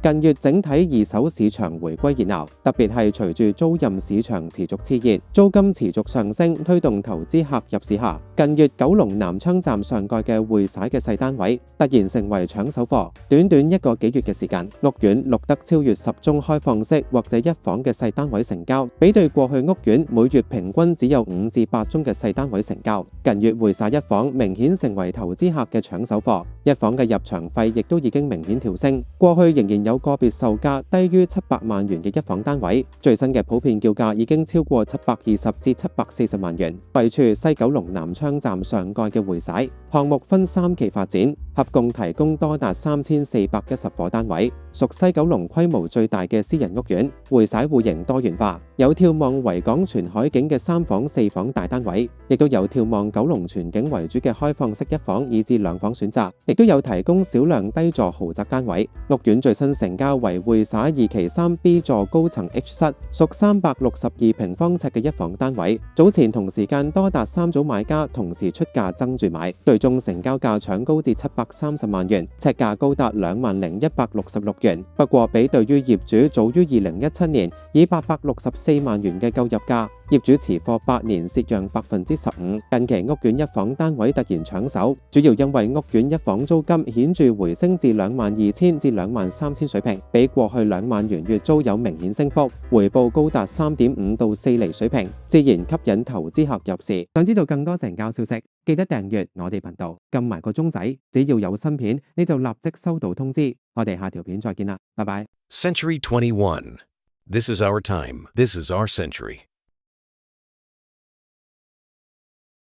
近月整體二手市場回歸熱鬧，特別係隨住租賃市場持續熾熱，租金持續上升，推動投資客入市下。近月九龍南昌站上蓋嘅匯璽嘅細單位突然成為搶手貨，短短1個幾月嘅時間，屋苑錄得超越10宗開放式或者一房嘅細單位成交，比對過去屋苑每月平均只有5至8宗嘅細單位成交。近月匯璽一房明顯成為投資客嘅搶手貨，一房嘅入場費亦都已經明顯調升。過去仍然有個別售價低於700萬元嘅一房單位，最新嘅普遍叫價已經超過720至740萬元。位處西九龍南昌站上蓋嘅匯璽項目分3期發展，合共提供多達3410伙單位，屬西九龍規模最大嘅私人屋苑。匯璽戶型多元化，有眺望維港全海景嘅3房4房大單位，亦都有眺望九龍全景為主嘅開放式一房以至2房選擇，亦都有提供少量低座豪宅單位。屋苑最新成交為匯璽2期3B 座高層 H 室，屬362平方尺嘅一房單位。早前同時間多達3組買家同時出價爭住買，最終成交價搶高至730萬元，尺價高達20166元。不過比對於業主早於2017年以864萬元嘅購入價，業主持貨8年蝕讓15%。近期屋苑一房單位突然搶手，主要因為屋苑一房租金顯著回升至22,000至23,000水平，比過去2萬元月租有明顯升幅，回報高達3.5到4厘水平，自然吸引投資客入市。想知道更多成交消息，記得訂閱我哋頻道，撳埋個鐘仔，只要有新片你就立即收到通知。我哋下條片再見啦，拜拜。Century 21. This is our time. This is our century.